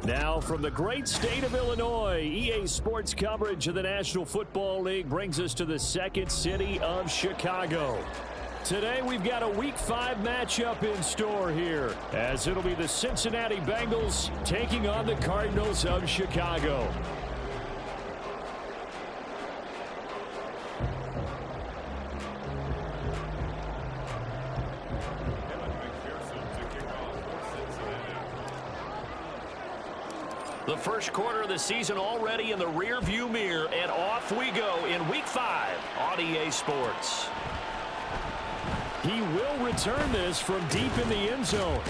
Now from the great state of Illinois, EA Sports coverage of the National Football League brings us to the second city of Chicago. Today we've got a Week 5 matchup in store here, as it'll be the Cincinnati Bengals taking on the Cardinals of Chicago. The first quarter of the season already in the rear-view mirror, and off we go in Week 5 on EA Sports. He will return this from deep in the end zone.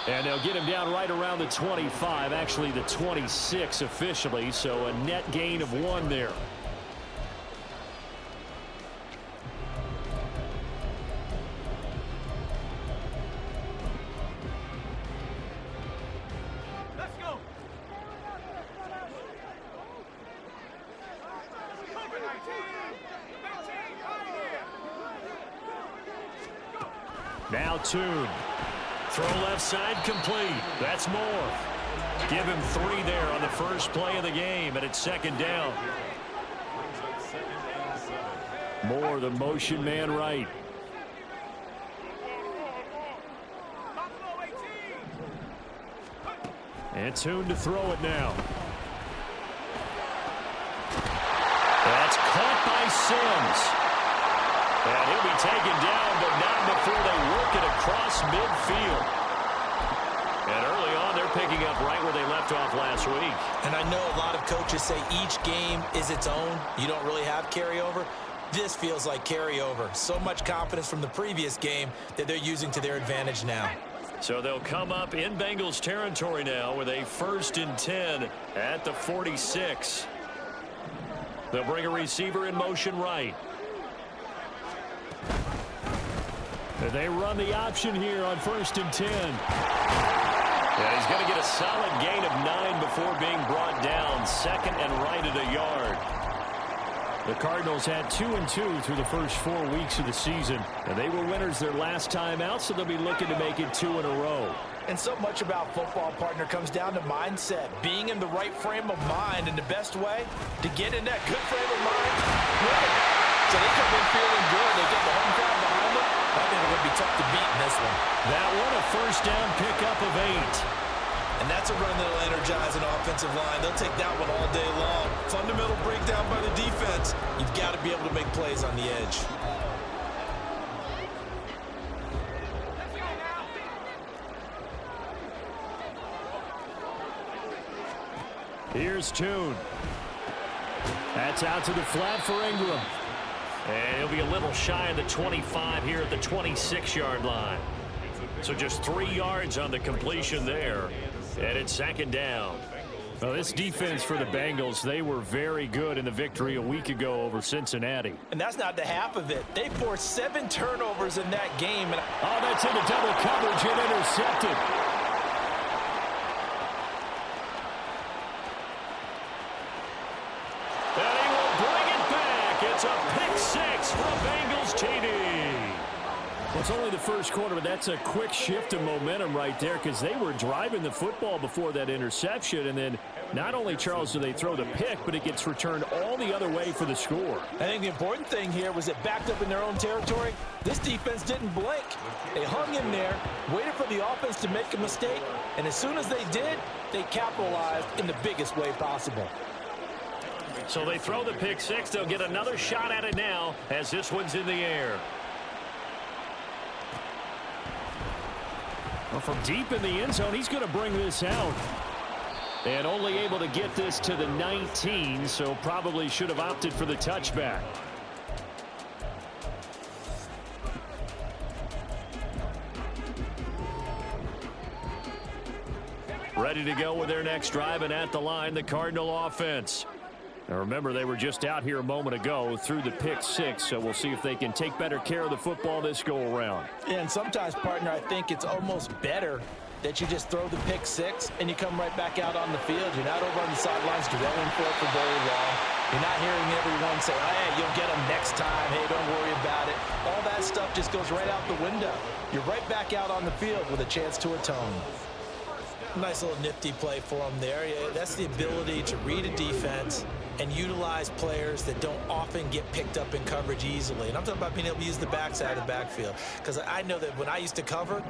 And they'll get him down right around the 25, actually the 26 officially, so a net gain of 1 there. Now Tune. Throw left side complete. That's more. Give him 3 there on the first play of the game, and it's second down. More the motion man right. And Tune to throw it now. That's caught by Sims. And he'll be taken down, but not before they work it across midfield. And early on, they're picking up right where they left off last week. And I know a lot of coaches say each game is its own. You don't really have carryover. This feels like carryover. So much confidence from the previous game that they're using to their advantage now. So they'll come up in Bengals territory now with a 1st and 10 at the 46. They'll bring a receiver in motion right. They run the option here on 1st and 10. And he's going to get a solid gain of 9 before being brought down. 2nd and right at a yard. The Cardinals had 2-2 through the first 4 weeks of the season. And they were winners their last time out, so they'll be looking to make it 2 in a row. And so much about football, partner, comes down to mindset. Being in the right frame of mind, and the best way to get in that good frame of mind, win. So they come in feeling good. They get the home crowd behind them. I think they're going to be tough to beat in this one. That one, a first down pickup of 8. And that's a run that'll energize an offensive line. They'll take that one all day long. Fundamental breakdown by the defense. You've got to be able to make plays on the edge. Here's Tune. That's out to the flat for Ingram. And he'll be a little shy of the 25 here at the 26-yard line. So just 3 yards on the completion there. And it's 2nd down. Well, this defense for the Bengals, they were very good in the victory a week ago over Cincinnati. And that's not the half of it. They forced 7 turnovers in that game. And oh, that's into double coverage and intercepted. And he will bring it back. It's a pick 6 for Bengals TD. Well, it's only the first quarter, but that's a quick shift of momentum right there because they were driving the football before that interception. And then not only, Charles, do they throw the pick, but it gets returned all the other way for the score. I think the important thing here was it backed up in their own territory. This defense didn't blink. They hung in there, waited for the offense to make a mistake, and as soon as they did, they capitalized in the biggest way possible. So they throw the pick 6. They'll get another shot at it now as this one's in the air. Well, from deep in the end zone, he's going to bring this out. And only able to get this to the 19, so probably should have opted for the touchback. Ready to go with their next drive, and at the line, the Cardinal offense. Now remember, they were just out here a moment ago through the pick 6, so we'll see if they can take better care of the football this go-around. Yeah, and sometimes, partner, I think it's almost better that you just throw the pick 6 and you come right back out on the field. You're not over on the sidelines dwelling for it for very long. You're not hearing everyone say, hey, you'll get them next time. Hey, don't worry about it. All that stuff just goes right out the window. You're right back out on the field with a chance to atone. Nice little nifty play for him there. Yeah, that's the ability to read a defense and utilize players that don't often get picked up in coverage easily. And I'm talking about being able to use the backside of the backfield. Because I know that when I used to cover,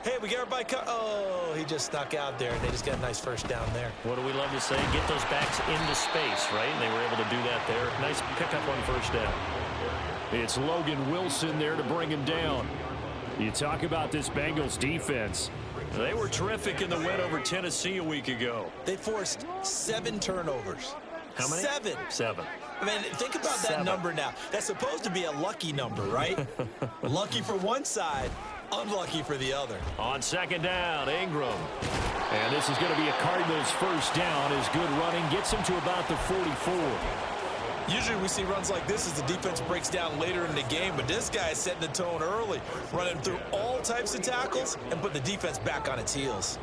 hey, we got everybody oh, he just snuck out there, and they just got a nice first down there. What do we love to say? Get those backs into space, right? And they were able to do that there. Nice pickup on first down. It's Logan Wilson there to bring him down. You talk about this Bengals defense. They were terrific in the win over Tennessee a week ago. They forced 7 turnovers. How many? 7. 7. I mean, think about that number now. That's supposed to be a lucky number, right? Lucky for one side, unlucky for the other. On second down, Ingram. And this is going to be a Cardinals first down as good running gets him to about the 44. Usually we see runs like this as the defense breaks down later in the game, but this guy is setting the tone early, running through all types of tackles and putting the defense back on its heels.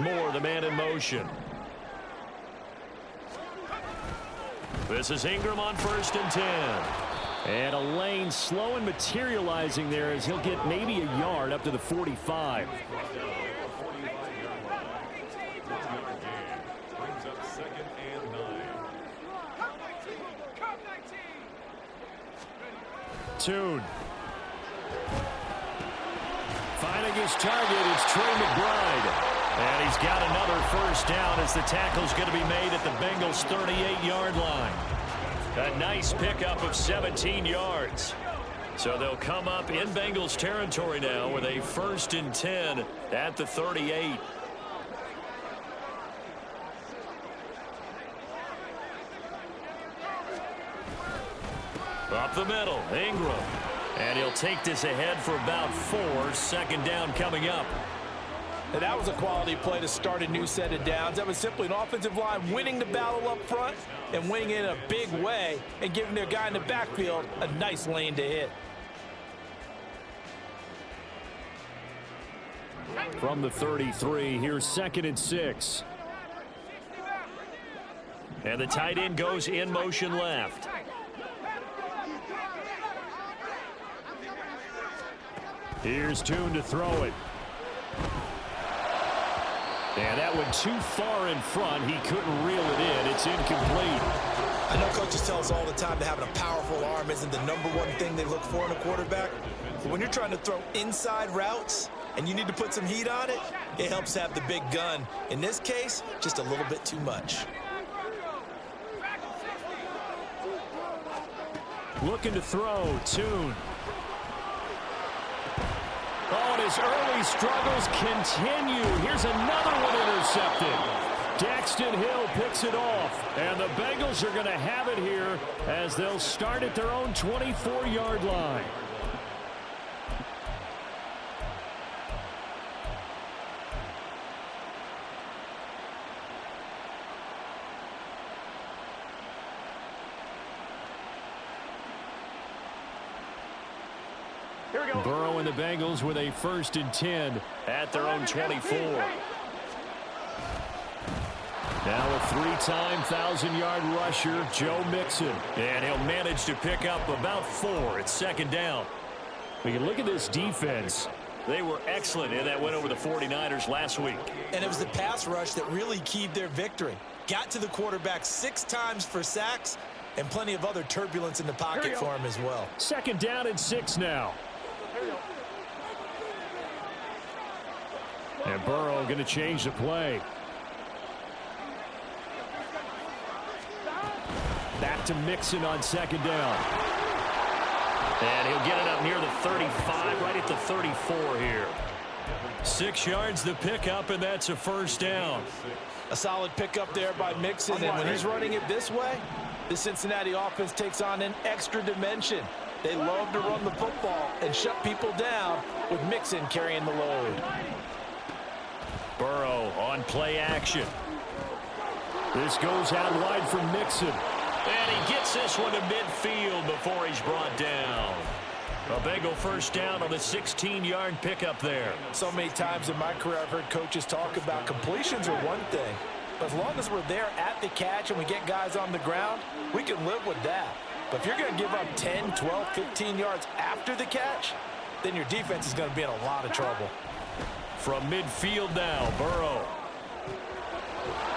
Moore, the man in motion. This is Ingram on 1st and 10. And a lane slow and materializing there as he'll get maybe a yard up to the 45. Tune. Finding his target is Trey McBride. And he's got another first down as the tackle's going to be made at the Bengals' 38-yard line. A nice pickup of 17 yards. So they'll come up in Bengals territory now with a 1st and 10 at the 38. Up the middle, Ingram. And he'll take this ahead for about 4. 2nd down coming up. And that was a quality play to start a new set of downs. That was simply an offensive line winning the battle up front and winning it in a big way and giving their guy in the backfield a nice lane to hit. From the 33, here's 2nd and 6. And the tight end goes in motion left. Here's Tune to throw it. And that went too far in front. He couldn't reel it in. It's incomplete. I know coaches tell us all the time that having a powerful arm isn't the #1 thing they look for in a quarterback. But when you're trying to throw inside routes and you need to put some heat on it, it helps have the big gun. In this case, just a little bit too much. Looking to throw, Tune. Oh, and his early struggles continue. Here's another one intercepted. Daxton Hill picks it off. And the Bengals are going to have it here as they'll start at their own 24-yard line. Here we go. Burrow and the Bengals with a 1st and 10 at their own 24. Now a 3-time 1,000-yard rusher, Joe Mixon. And he'll manage to pick up about 4 at 2nd down. We can look at this defense. They were excellent in that win over the 49ers last week. And it was the pass rush that really keyed their victory. Got to the quarterback 6 times for sacks and plenty of other turbulence in the pocket for him as well. 2nd down and 6 now. And Burrow going to change the play. Back to Mixon on 2nd down. And he'll get it up near the 35, right at the 34 here. 6 yards the pickup, and that's a 1st down. A solid pickup there by Mixon, and when he's running it this way, the Cincinnati offense takes on an extra dimension. They love to run the football and shut people down with Mixon carrying the load. Burrow on play action. This goes out wide for Mixon. And he gets this one to midfield before he's brought down. A Bengal first down on the 16-yard pickup there. So many times in my career I've heard coaches talk about completions are one thing. But as long as we're there at the catch and we get guys on the ground, we can live with that. But if you're going to give up 10, 12, 15 yards after the catch, then your defense is going to be in a lot of trouble. From midfield now, Burrow.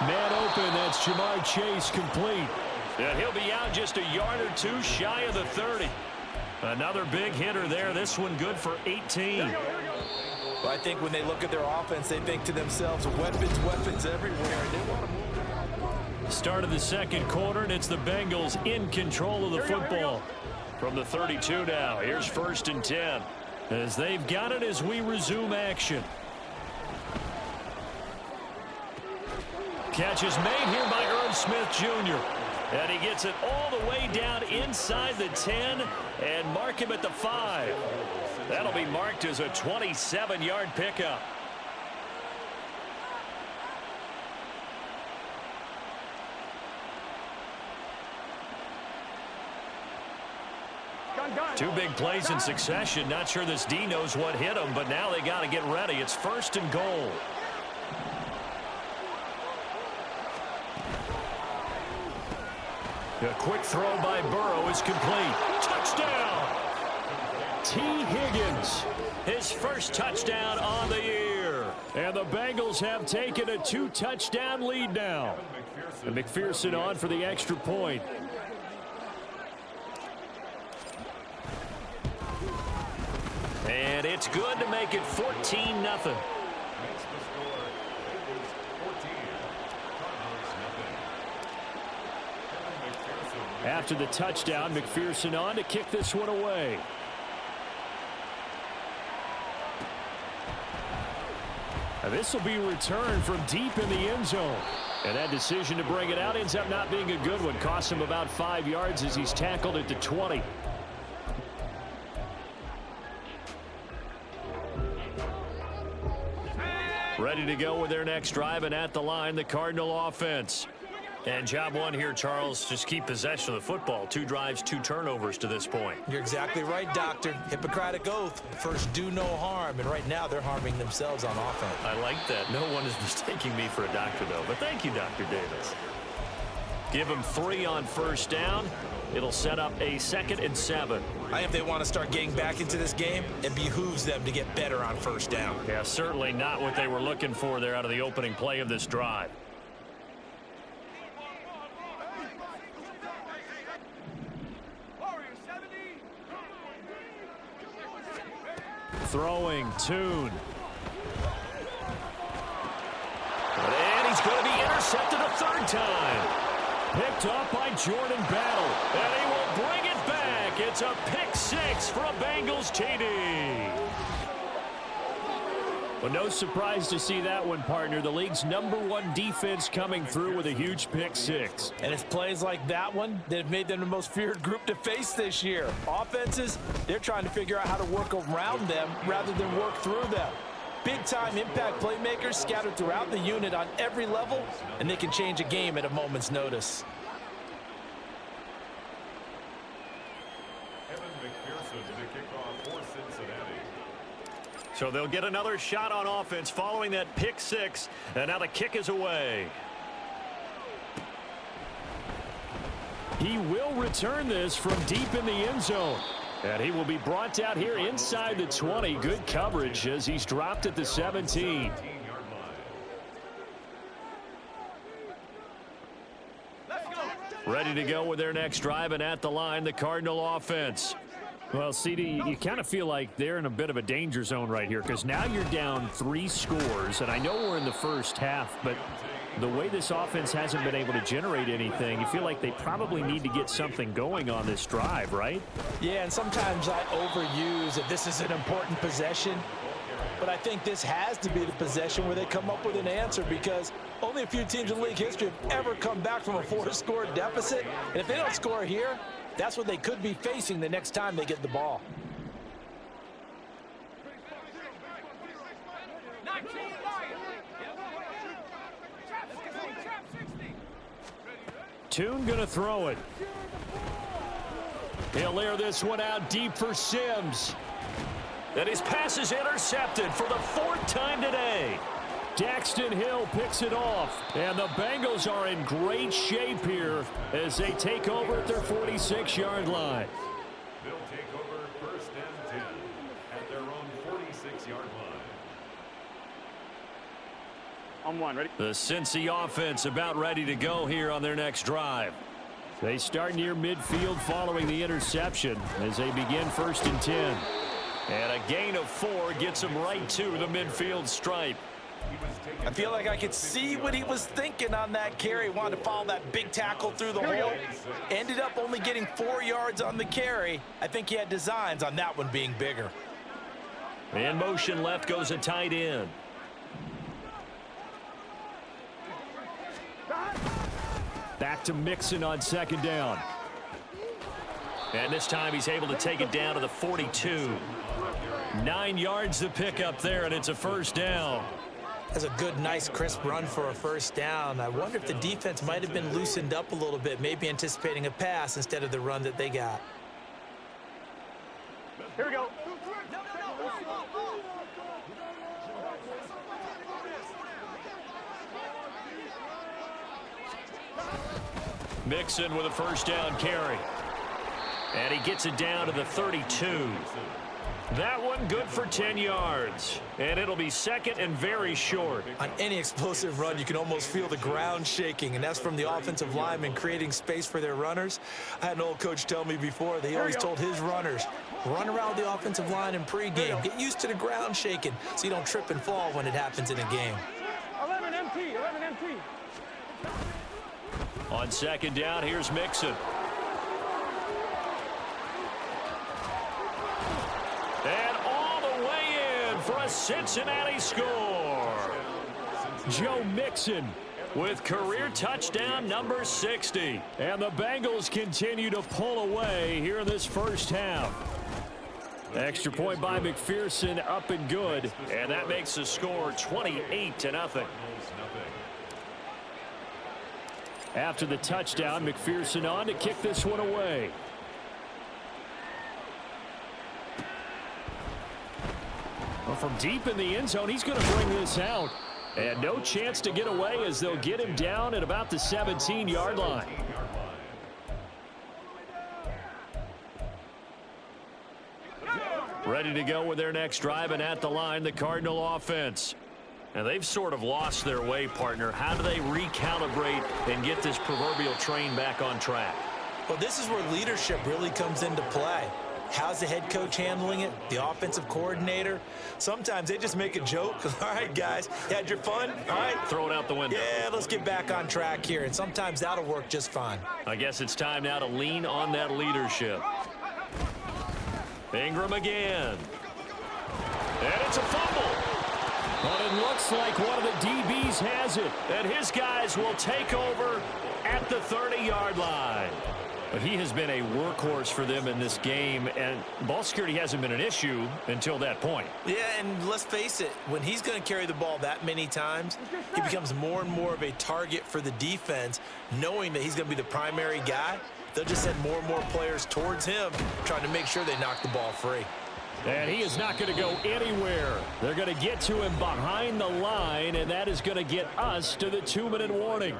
Man open, that's Jamar Chase complete. And he'll be out just a yard or two shy of the 30. Another big hitter there. This one good for 18. Well, I think when they look at their offense, they think to themselves, weapons, weapons everywhere. And they want to move. Start of the second quarter, and it's the Bengals in control of the football. From the 32 now, here's 1st and 10. As they've got it as we resume action. Catch is made here by Irv Smith Jr. And he gets it all the way down inside the 10 and mark him at the 5. That'll be marked as a 27-yard pickup. Two big plays in succession. Not sure this D knows what hit him, but now they got to get ready. It's 1st and goal. A quick throw by Burrow is complete. Touchdown! T. Higgins, his first touchdown on the year. And the Bengals have taken a 2-touchdown lead now. And McPherson on for the extra point. And it's good to make it 14-0. After the touchdown, McPherson on to kick this one away. And this will be returned from deep in the end zone. And that decision to bring it out ends up not being a good one. Costs him about 5 yards as he's tackled at the 20. Ready to go with their next drive, and at the line, the Cardinal offense. And job one here, Charles, just keep possession of the football. 2 drives, 2 turnovers to this point. You're exactly right, Doctor. Hippocratic oath. First, do no harm. And right now, they're harming themselves on offense. I like that. No one is mistaking me for a doctor, though. But thank you, Dr. Davis. Give him 3 on first down. It'll set up a 2nd and 7. I think if they want to start getting back into this game, it behooves them to get better on first down. Yeah, certainly not what they were looking for there out of the opening play of this drive. Throwing, Tune. And he's going to be intercepted a 3rd time. Picked off by Jordan Battle. And he will bring it back. It's a pick 6 for a Bengals TD. Well, no surprise to see that one, partner. The league's #1 defense coming through with a huge pick 6. And it's plays like that one that have made them the most feared group to face this year. Offenses, they're trying to figure out how to work around them rather than work through them. Big-time impact playmakers scattered throughout the unit on every level, and they can change a game at a moment's notice. So they'll get another shot on offense following that pick 6, and now the kick is away. He will return this from deep in the end zone. And he will be brought down here inside the 20. Good coverage as he's dropped at the 17. Ready to go with their next drive, and at the line, the Cardinal offense. Well, CD, you kind of feel like they're in a bit of a danger zone right here because now you're down 3 scores, and I know we're in the first half, but the way this offense hasn't been able to generate anything, you feel like they probably need to get something going on this drive, right? Yeah, and sometimes I overuse that this is an important possession, but I think this has to be the possession where they come up with an answer because only a few teams in league history have ever come back from a 4-score deficit, and if they don't score here, that's what they could be facing the next time they get the ball. Tune gonna throw it. He'll air this one out deep for Sims. And his pass is intercepted for the 4th time today. Daxton Hill picks it off. And the Bengals are in great shape here as they take over at their 46-yard line. They'll take over 1st and 10 at their own 46-yard line. On one, ready? The Cincy offense about ready to go here on their next drive. They start near midfield following the interception as they begin 1st and 10. And a gain of 4 gets him right to the midfield stripe. I feel like I could see what he was thinking on that carry. Wanted to follow that big tackle through the hole. Ended up only getting 4 yards on the carry. I think he had designs on that one being bigger. In motion left goes a tight end. Back to Mixon on 2nd down. And this time he's able to take it down to the 42. 9 yards to pick up there, and it's a 1st down. That's a good, nice, crisp run for a 1st down. I wonder if the defense might have been loosened up a little bit, maybe anticipating a pass instead of the run that they got. Here we go. Mixon with a 1st down carry. And he gets it down to the 32. That one good for 10 yards. And it'll be 2nd and very short. On any explosive run, you can almost feel the ground shaking, and that's from the offensive linemen creating space for their runners. I had an old coach tell me before that he always told his runners, run around the offensive line in pregame. Get used to the ground shaking so you don't trip and fall when it happens in a game. 11 MT, 11 MT. On 2nd down, here's Mixon. And all the way in for a Cincinnati score. Joe Mixon with career touchdown number 60. And the Bengals continue to pull away here in this 1st half. Extra point by McPherson, up and good. And that makes the score 28-0. After the touchdown, McPherson on to kick this one away. Well, from deep in the end zone, he's going to bring this out. And no chance to get away as they'll get him down at about the 17-yard line. Ready to go with their next drive, and at the line, the Cardinal offense. And they've sort of lost their way, partner. How do they recalibrate and get this proverbial train back on track? Well, this is where leadership really comes into play. How's the head coach handling it? The offensive coordinator? Sometimes they just make a joke. All right, guys, you had your fun? All right. Throw it out the window. Yeah, let's get back on track here. And sometimes that'll work just fine. I guess it's time now to lean on that leadership. Ingram again. And it's a fumble. But it looks like one of the DBs has it. And his guys will take over at the 30-yard line. But he has been a workhorse for them in this game, and ball security hasn't been an issue until that point. Yeah, and let's face it, when he's going to carry the ball that many times, he becomes more and more of a target for the defense, knowing that he's going to be the primary guy. They'll just send more and more players towards him, trying to make sure they knock the ball free. And he is not going to go anywhere. They're going to get to him behind the line, and that is going to get us to the 2-minute warning.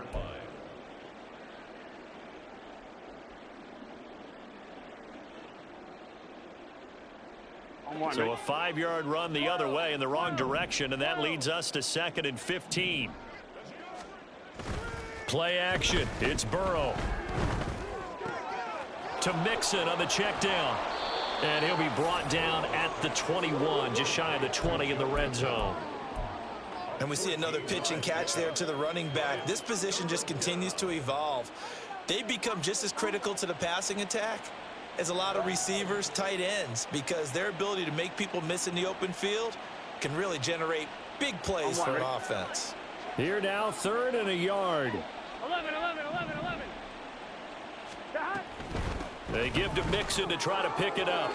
So a 5-yard run the other way in the wrong direction, and that leads us to 2nd and 15. Play action. It's Burrow. To Mixon on the check down. And he'll be brought down at the 21, just shy of the 20 in the red zone. And we see another pitch and catch there to the running back. This position just continues to evolve. They become just as critical to the passing attack as a lot of receivers, tight ends, because their ability to make people miss in the open field can really generate big plays for an offense. Here now, 3rd and a yard. 11, 11, 11, 11. They give to Mixon to try to pick it up.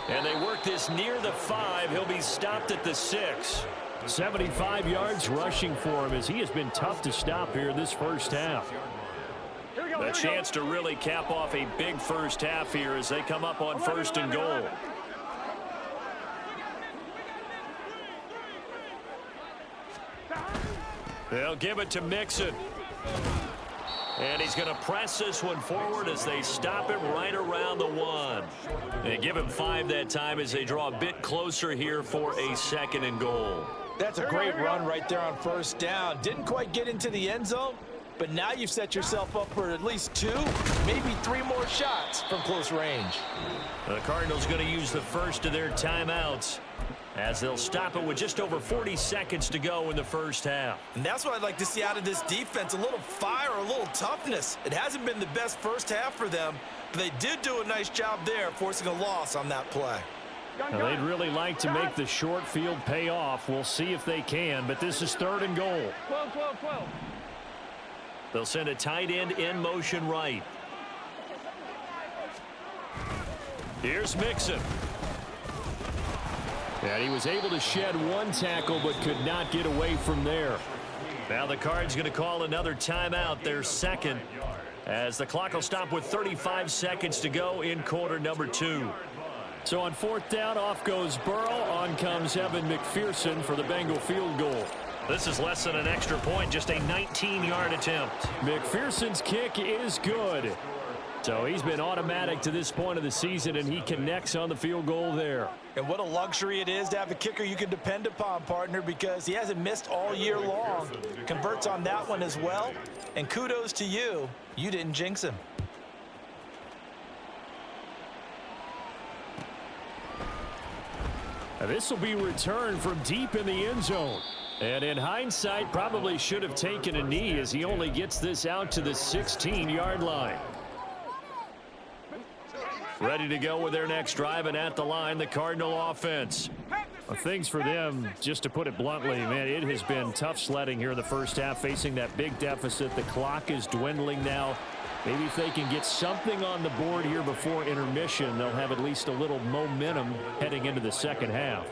And they work this near the 5. He'll be stopped at the 6. 75 yards rushing for him as he has been tough to stop here this 1st half. Here we A chance to really cap off a big first half here as they come up on 1st and goal. They'll give it to Mixon. And he's going to press this one forward as they stop it right around the 1. They give him 5 that time as they draw a bit closer here for a 2nd and goal. That's a great run right there on 1st down. Didn't quite get into the end zone, but now you've set yourself up for at least 2, maybe 3 more shots from close range. The Cardinals going to use the first of their timeouts as they'll stop it with just over 40 seconds to go in the first half. And that's what I'd like to see out of this defense, a little fire, a little toughness. It hasn't been the best first half for them, but they did do a nice job there forcing a loss on that play. Now, they'd really like to make the short field pay off. We'll see if they can, but this is 3rd and goal. 12. They'll send a tight end in motion right. Here's Mixon. And he was able to shed 1 tackle but could not get away from there. Now the Cards going to call another timeout, their 2nd, as the clock will stop with 35 seconds to go in quarter number 2. So on 4th down, off goes Burrow. On comes Evan McPherson for the Bengal field goal. This is less than an extra point, just a 19-yard attempt. McPherson's kick is good. So he's been automatic to this point of the season, and he connects on the field goal there. And what a luxury it is to have a kicker you can depend upon, partner, because he hasn't missed all year long. Converts on that one as well. And kudos to you. You didn't jinx him. Now this will be returned from deep in the end zone. And in hindsight, probably should have taken a knee as he only gets this out to the 16-yard line. Ready to go with their next drive, and at the line, the Cardinal offense. Well, things for them, just to put it bluntly, man, it has been tough sledding here in the first half, facing that big deficit. The clock is dwindling now. Maybe if they can get something on the board here before intermission, they'll have at least a little momentum heading into the second half.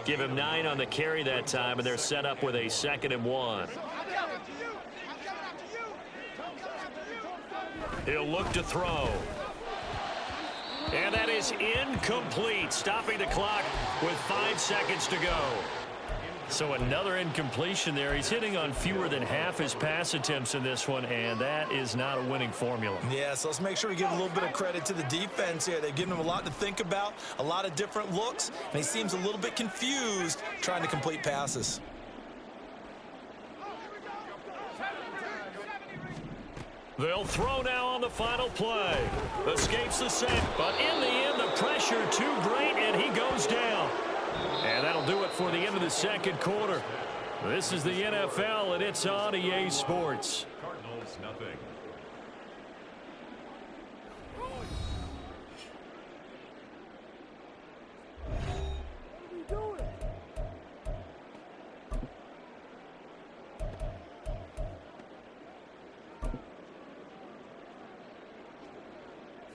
Give him 9 on the carry that time, and they're set up with a 2nd and 1. He'll look to throw. And that is incomplete, stopping the clock with 5 seconds to go. So another incompletion there. He's hitting on fewer than half his pass attempts in this one, and that is not a winning formula. Yeah, so let's make sure we give a little bit of credit to the defense here. They've given him a lot to think about, a lot of different looks, and he seems a little bit confused trying to complete passes. They'll throw now on the final play. Escapes the sack, but in the end, the pressure too great, and he goes down. And that'll do it for the end of the second quarter. This is the NFL, and it's on EA Sports. Cardinals, nothing.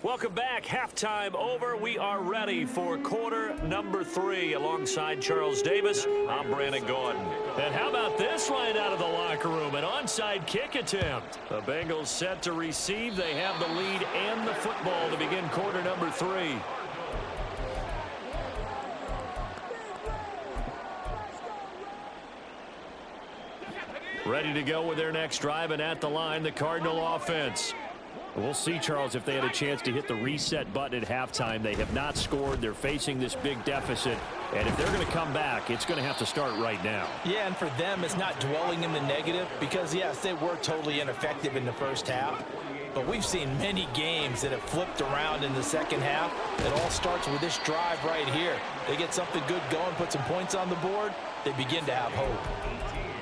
Welcome back. Halftime over. We are ready for quarter number 3. Alongside Charles Davis, I'm Brandon Gordon. And how about this right out of the locker room? An onside kick attempt. The Bengals set to receive. They have the lead and the football to begin quarter number 3. Ready to go with their next drive, and at the line, the Cardinal offense. We'll see, Charles, if they had a chance to hit the reset button at halftime. They have not scored. They're facing this big deficit. And if they're going to come back, it's going to have to start right now. Yeah, and for them, it's not dwelling in the negative because, yes, they were totally ineffective in the first half. But we've seen many games that have flipped around in the second half. It all starts with this drive right here. They get something good going, put some points on the board, they begin to have hope.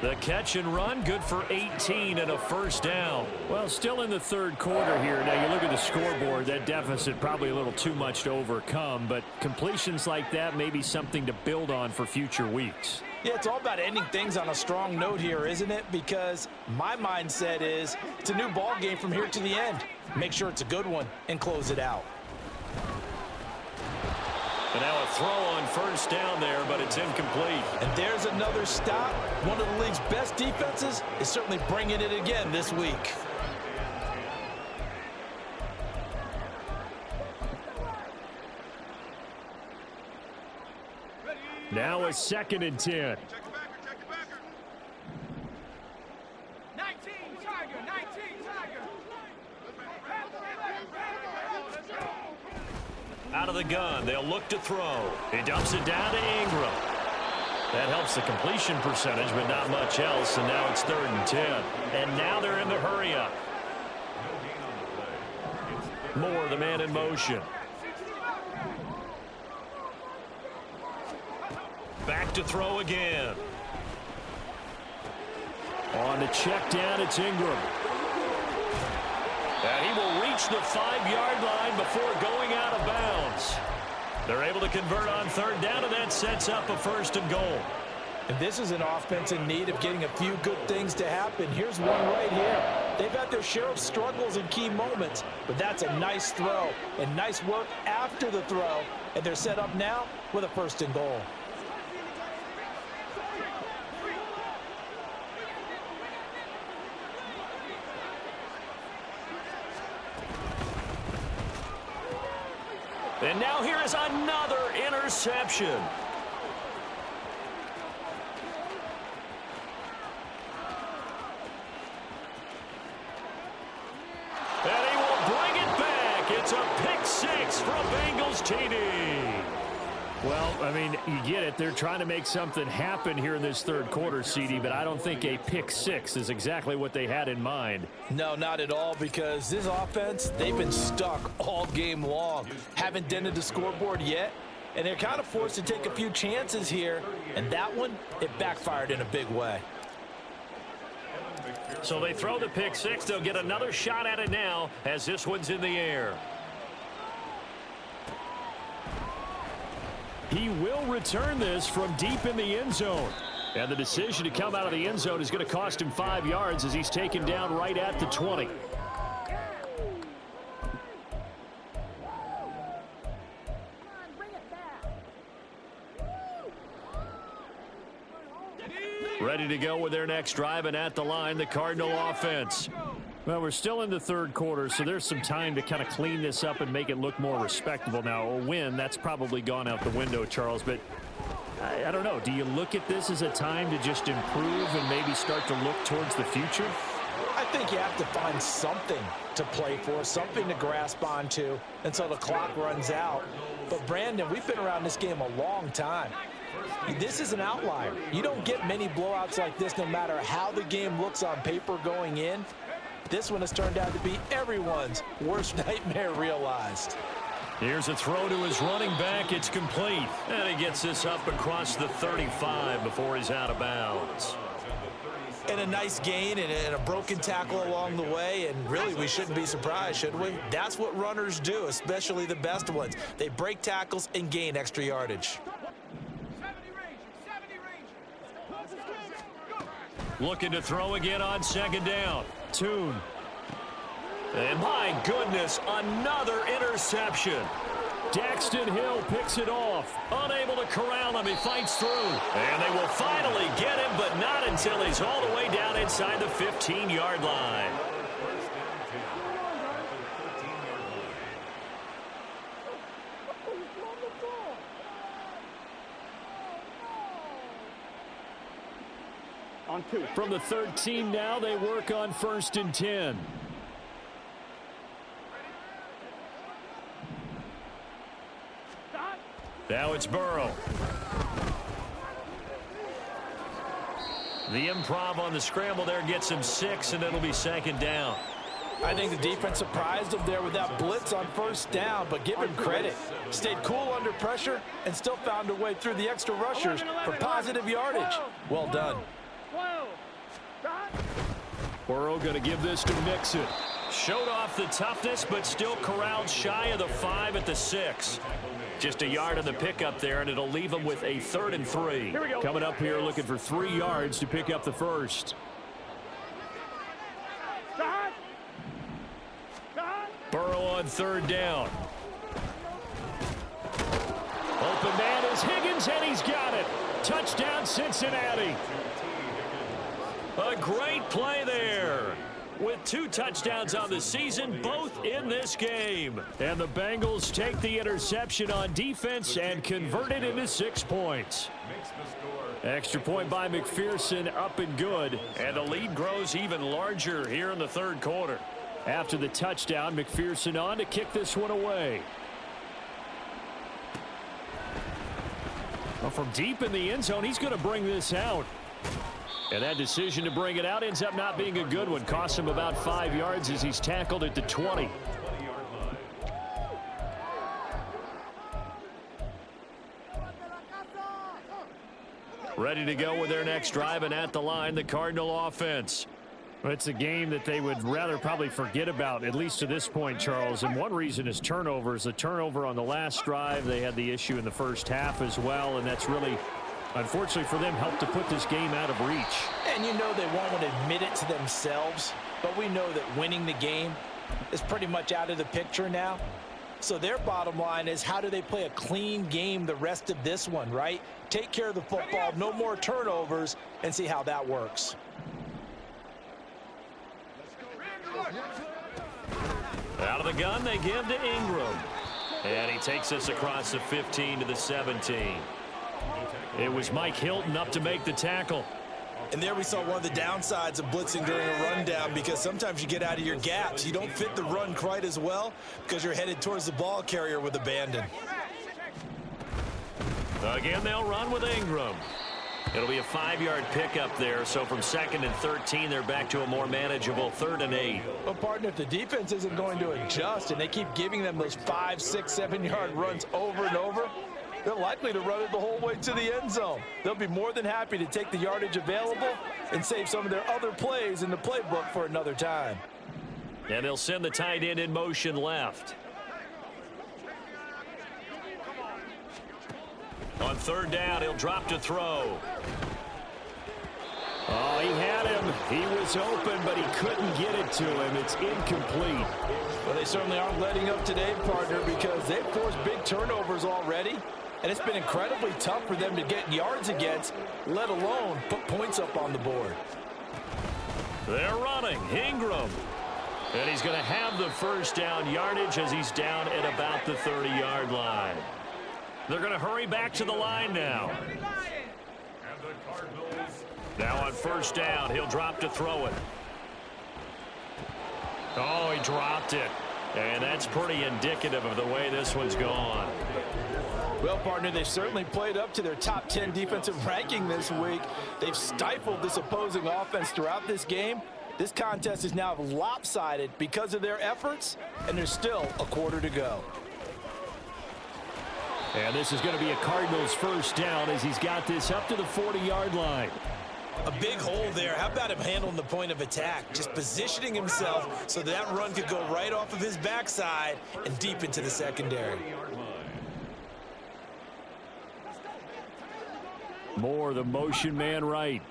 The catch and run, good for 18 and a first down. Well, still in the third quarter here. Now, you look at the scoreboard, that deficit probably a little too much to overcome, but completions like that may be something to build on for future weeks. Yeah, it's all about ending things on a strong note here, isn't it? Because my mindset is it's a new ball game from here to the end. Make sure it's a good one and close it out. And now a throw on first down there, but it's incomplete. And there's another stop. One of the league's best defenses is certainly bringing it again this week. Now a 2nd and 10. 19, Tiger, 19, Tiger. Out of the gun, they'll look to throw. He dumps it down to Ingram. That helps the completion percentage, but not much else, and now it's 3rd and 10. And now they're in the hurry-up. Moore, the man in motion. Back to throw again. On the check down, it's Ingram. And he will reach the 5-yard line before going out of bounds. They're able to convert on 3rd down, and that sets up a 1st and goal. And this is an offense in need of getting a few good things to happen. Here's one right here. They've had their share of struggles in key moments, but that's a nice throw and nice work after the throw. And they're set up now with a 1st and goal. And now here is another interception. And he will bring it back. It's a pick-6 from Bengals TD. Well, I mean, you get it. They're trying to make something happen here in this 3rd quarter, CD, but I don't think a pick-6 is exactly what they had in mind. No, not at all, because this offense, they've been stuck all game long. Haven't dented the scoreboard yet, and they're kind of forced to take a few chances here, and that one, it backfired in a big way. So they throw the pick-6. They'll get another shot at it now as this one's in the air. He will return this from deep in the end zone. And the decision to come out of the end zone is going to cost him 5 yards as he's taken down right at the 20. Ready to go with their next drive, and at the line, the Cardinal offense. Well, we're still in the 3rd quarter, so there's some time to kind of clean this up and make it look more respectable. Now, a win, that's probably gone out the window, Charles, but I don't know. Do you look at this as a time to just improve and maybe start to look towards the future? I think you have to find something to play for, something to grasp onto until the clock runs out. But, Brandon, we've been around this game a long time. This is an outlier. You don't get many blowouts like this no matter how the game looks on paper going in. This one has turned out to be everyone's worst nightmare realized. Here's a throw to his running back. It's complete. And he gets this up across the 35 before he's out of bounds. And a nice gain and a broken tackle along the way. And really, we shouldn't be surprised, should we? That's what runners do, especially the best ones. They break tackles and gain extra yardage. Looking to throw again on 2nd down. Tune. And my goodness, another interception. Daxton Hill picks it off. Unable to corral him. He fights through. And they will finally get him, but not until he's all the way down inside the 15-yard line. On 2. From the 13 now, they work on 1st and 10. Now it's Burrow. The improv on the scramble there gets him 6, and it'll be 2nd down. I think the defense surprised him there with that blitz on 1st down, but give him credit. Stayed cool under pressure and still found a way through the extra rushers for positive yardage. Well done. 12. Burrow going to give this to Mixon. Showed off the toughness, but still corralled shy of the 5 at the 6. Just a yard on the pickup there, and it'll leave him with a 3rd and 3. Here we go. Coming up here looking for 3 yards to pick up the 1st. Burrow on 3rd down. Open man is Higgins, and he's got it. Touchdown, Cincinnati. A great play there. with 2 touchdowns on the season, both in this game. And the Bengals take the interception on defense and convert it into 6 points. Extra point by McPherson, up and good. And the lead grows even larger here in the 3rd quarter. After the touchdown, McPherson on to kick this one away. Well, from deep in the end zone, he's going to bring this out. And that decision to bring it out ends up not being a good one. Costs him about 5 yards as he's tackled at the 20. Ready to go with their next drive, and at the line, the Cardinal offense. It's a game that they would rather probably forget about, at least to this point, Charles. And one reason is turnovers. A turnover on the last drive. They had the issue in the first half as well, and that's really, unfortunately for them, helped to put this game out of reach. And you know they won't admit it to themselves, but we know that winning the game is pretty much out of the picture now. So their bottom line is, how do they play a clean game the rest of this one, right? Take care of the football, no more turnovers, and see how that works. Out of the gun, they give to Ingram. And he takes us across the 15 to the 17. It was Mike Hilton up to make the tackle. And there we saw one of the downsides of blitzing during a rundown, because sometimes you get out of your gaps. You don't fit the run quite as well because you're headed towards the ball carrier with abandon. Again, they'll run with Ingram. It'll be a 5-yard pickup there. So from 2nd and 13, they're back to a more manageable 3rd and 8. Well, partner, if the defense isn't going to adjust and they keep giving them those 5, 6, 7-yard runs over and over, they're likely to run it the whole way to the end zone. They'll be more than happy to take the yardage available and save some of their other plays in the playbook for another time. And they'll send the tight end in motion left. On 3rd down, he'll drop to throw. Oh, he had him. He was open, but he couldn't get it to him. It's incomplete. Well, they certainly aren't letting up today, partner, because they've forced big turnovers already. And it's been incredibly tough for them to get yards against, let alone put points up on the board. They're running. Ingram. And he's going to have the first down yardage as he's down at about the 30-yard line. They're going to hurry back to the line now. Now on 1st down, he'll drop to throw it. Oh, he dropped it. And that's pretty indicative of the way this one's gone. Well, partner, they've certainly played up to their top 10 defensive ranking this week. They've stifled this opposing offense throughout this game. This contest is now lopsided because of their efforts, and there's still a quarter to go. And this is going to be a Cardinals first down as he's got this up to the 40-yard line. A big hole there. How about him handling the point of attack? Just positioning himself so that run could go right off of his backside and deep into the secondary. Moore, the motion man right.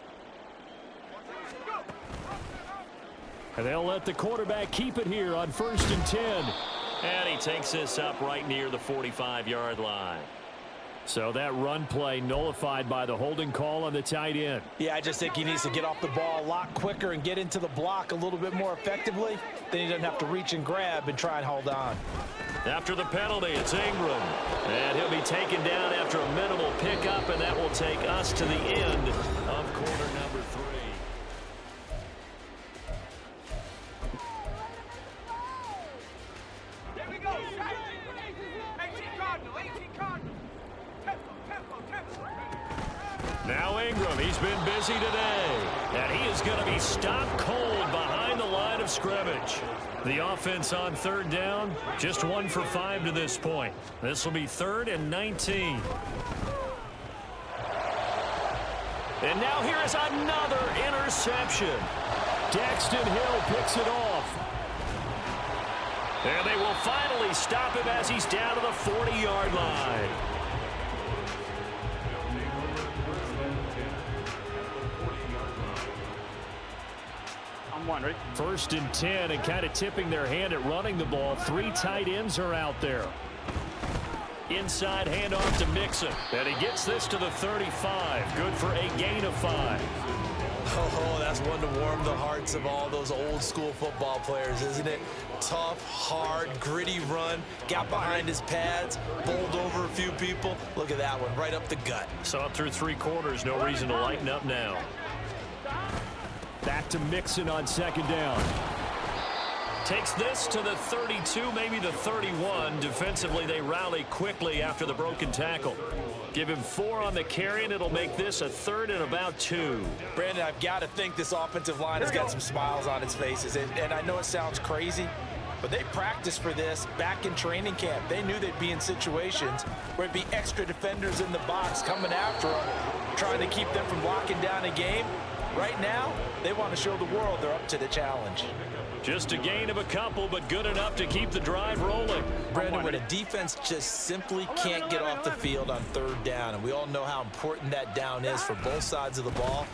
And they'll let the quarterback keep it here on 1st and 10. And he takes this up right near the 45-yard line. So that run play nullified by the holding call on the tight end. Yeah, I just think he needs to get off the ball a lot quicker and get into the block a little bit more effectively. Then he doesn't have to reach and grab and try and hold on. After the penalty, it's Ingram. And he'll be taken down after a minimal pickup, and that will take us to the end of quarter number 3. Here we go. 18 Cardinal, 18 Cardinal. Tempo. Now Ingram, he's been busy today. And he is going to be stopped cold behind the line of scrimmage. The offense on 3rd down, just 1 for 5 to this point. This will be 3rd and 19. And now here is another interception. Daxton Hill picks it off. And they will finally stop him as he's down to the 40-yard line. Right? 1st and 10, and kind of tipping their hand at running the ball. 3 tight ends are out there. Inside handoff to Mixon. And he gets this to the 35. Good for a gain of 5. Oh, that's one to warm the hearts of all those old school football players, isn't it? Tough, hard, gritty run, got behind his pads, bowled over a few people. Look at that one, right up the gut. Saw it through 3 quarters, no reason to lighten up now. Back to Mixon on 2nd down. Takes this to the 32, maybe the 31. Defensively, they rally quickly after the broken tackle. Give him 4 on the carry, and it'll make this a 3rd and about 2. Brandon, I've got to think this offensive line has got some smiles on its faces. And I know it sounds crazy, but they practiced for this back in training camp. They knew they'd be in situations where it'd be extra defenders in the box coming after them, trying to keep them from locking down a game. Right now, they want to show the world they're up to the challenge. Just a gain of a couple, but good enough to keep the drive rolling. Brandon, when a defense just simply can't get off the field on 3rd down, and we all know how important that down is for both sides of the ball,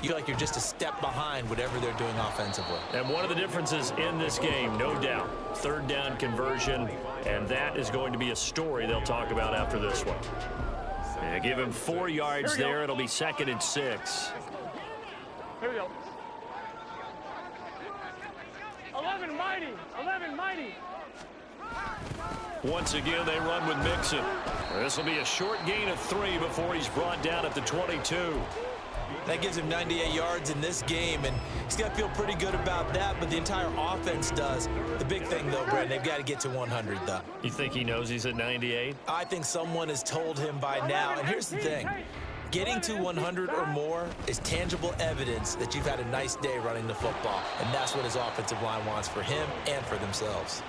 you feel like you're just a step behind whatever they're doing offensively. And one of the differences in this game, no doubt, 3rd down conversion, and that is going to be a story they'll talk about after this one. And give him 4 yards there. It'll be 2nd and 6. Here we go. 11 mighty. 11 mighty. Once again, they run with Mixon. This will be a short gain of 3 before he's brought down at the 22. That gives him 98 yards in this game, and he's got to feel pretty good about that, but the entire offense does. The big thing, though, Brandon, they've got to get to 100, though. You think he knows he's at 98? I think someone has told him by now, and here's the thing. Getting to 100 or more is tangible evidence that you've had a nice day running the football, and that's what his offensive line wants for him and for themselves.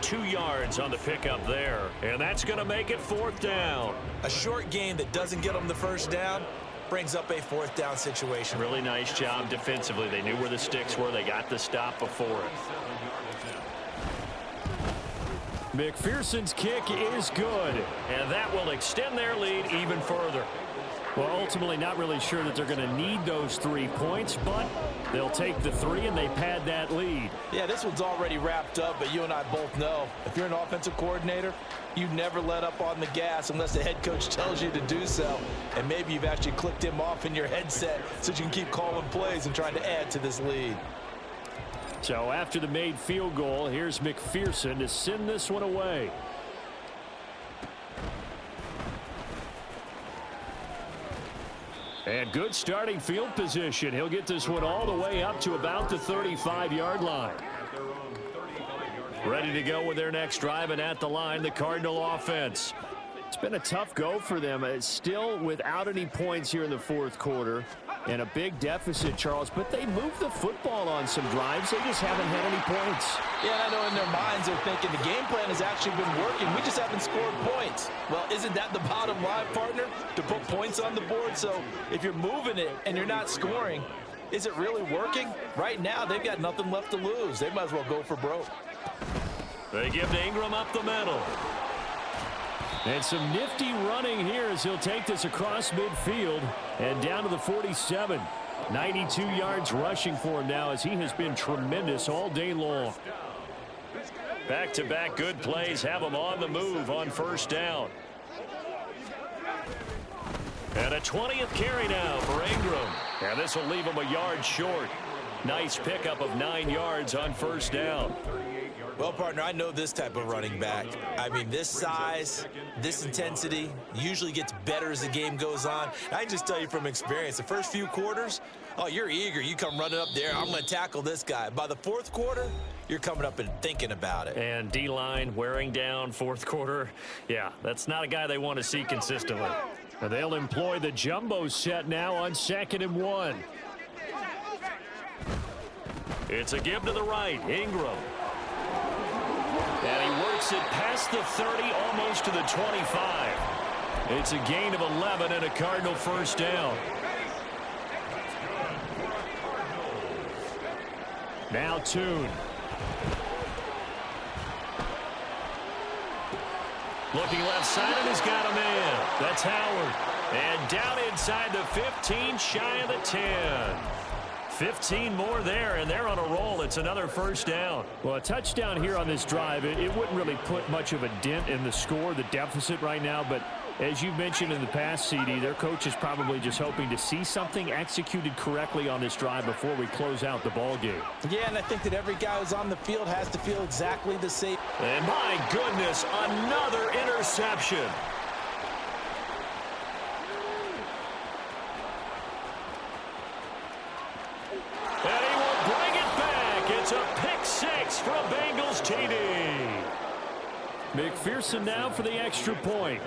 2 yards on the pickup there, and that's going to make it 4th down. A short gain that doesn't get them the 1st down brings up a 4th down situation. Really nice job defensively. They knew where the sticks were. They got the stop before it. McPherson's kick is good. And that will extend their lead even further. Well, ultimately not really sure that they're going to need those 3 points, but they'll take the 3 and they pad that lead. Yeah, this one's already wrapped up, but you and I both know if you're an offensive coordinator, you never let up on the gas unless the head coach tells you to do so. And maybe you've actually clicked him off in your headset so you can keep calling plays and trying to add to this lead. So after the made field goal, here's McPherson to send this one away. And good starting field position. He'll get this one all the way up to about the 35-yard line. Ready to go with their next drive, and at the line, the Cardinal offense. It's been a tough go for them. It's still without any points here in the 4th quarter and a big deficit, Charles, but they moved the football on some drives. They just haven't had any points. Yeah, and I know in their minds they're thinking the game plan has actually been working. We just haven't scored points. Well, isn't that the bottom line, partner? To put points on the board? So if you're moving it and you're not scoring, is it really working? Right now, they've got nothing left to lose. They might as well go for broke. They give to Ingram up the middle. And some nifty running here as he'll take this across midfield and down to the 47. 92 yards rushing for him now as he has been tremendous all day long. Back-to-back good plays have him on the move on 1st down. And a 20th carry now for Ingram. And this will leave him a yard short. Nice pickup of 9 yards on 1st down. Well, partner, I know this type of running back. I mean, this size, this intensity usually gets better as the game goes on. I can just tell you from experience, the first few quarters, oh, you're eager. You come running up there, I'm going to tackle this guy. By the 4th quarter, you're coming up and thinking about it. And D-line wearing down 4th quarter. Yeah, that's not a guy they want to see consistently. And they'll employ the jumbo set now on 2nd and 1. It's a give to the right, Ingram. And he works it past the 30, almost to the 25. It's a gain of 11 and a Cardinal 1st down. Now Tune. Looking left side, and he's got a man. That's Howard. And down inside the 15, shy of the 10. 15 more there, and they're on a roll. It's another 1st down. Well, a touchdown here on this drive, it wouldn't really put much of a dent in the score, the deficit right now, but As you've mentioned in the past, CD, their coach is probably just hoping to see something executed correctly on this drive before we close out the ball game. Yeah, and I think that every guy who's on the field has to feel exactly the same. And my goodness, another interception. And he will bring it back. It's a pick six from Bengals TD. McPherson now for the extra point.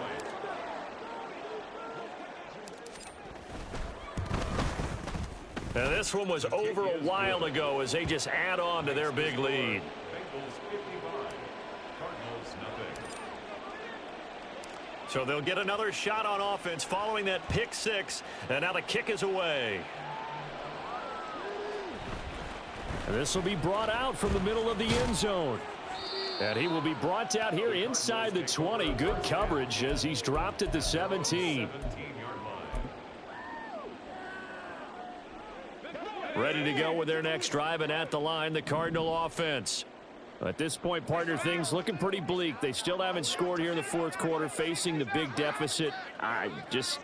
And this one was over a while ago as they just add on to their big lead. Bengals 55, Cardinals nothing. So they'll get another shot on offense following that pick six. And now the kick is away. And this will be brought out from the middle of the end zone. And he will be brought down here inside the 20. Good coverage as he's dropped at the 17. 17-yard line. Ready to go with their next drive, and at the line, the Cardinal offense. At this point, partner, things looking pretty bleak. They still haven't scored here in the fourth quarter, facing the big deficit.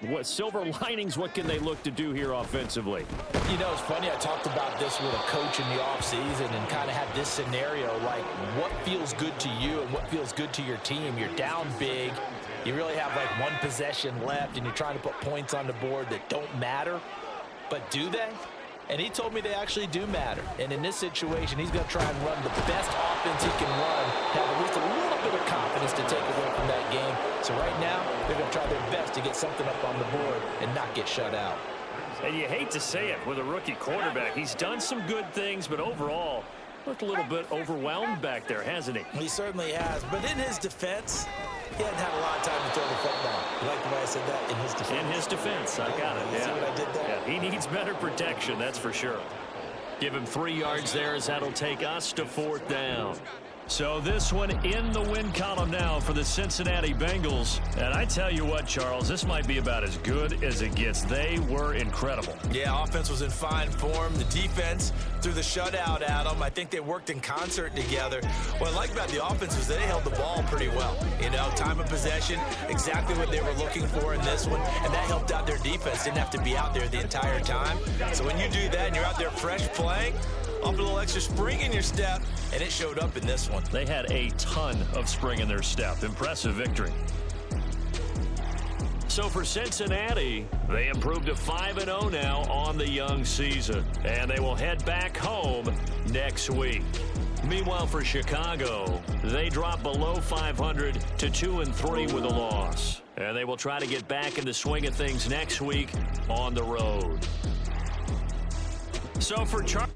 What silver linings, what can they look to do here offensively? You know, it's funny. I talked about this with a coach in the offseason and kind of had this scenario, like what feels good to you and what feels good to your team. You're down big. You really have like one possession left, and you're trying to put points on the board that don't matter. But do they? And he told me they actually do matter. And in this situation, he's going to try and run the best offense he can run, have at least a little bit of confidence to take away from that game. So right now, they're going to try their best to get something up on the board and not get shut out. And you hate to say it with a rookie quarterback. He's done some good things, but overall, looked a little bit overwhelmed back there, hasn't he? He certainly has. But in his defense, he hadn't had a lot of time to throw the football. You like the way I said that? In his defense. In his defense, I got it. You see what I did there? Yeah, he needs better protection, that's for sure. Give him 3 yards there as that'll take us to fourth down. So this one in the win column now for the Cincinnati Bengals. And I tell you what, Charles, this might be about as good as it gets. They were incredible. Yeah, offense was in fine form. The defense threw the shutout at them. I think they worked in concert together. What I like about the offense was they held the ball pretty well. You know, time of possession, exactly what they were looking for in this one. And that helped out their defense. Didn't have to be out there the entire time. So when you do that and you're out there fresh playing, up a little extra spring in your step, and it showed up in this one. They had a ton of spring in their step. Impressive victory. So for Cincinnati, they improved to 5-0 now on the young season. And they will head back home next week. Meanwhile, for Chicago, they dropped below 500 to 2-3 with a loss. And they will try to get back in the swing of things next week on the road. So for Charles.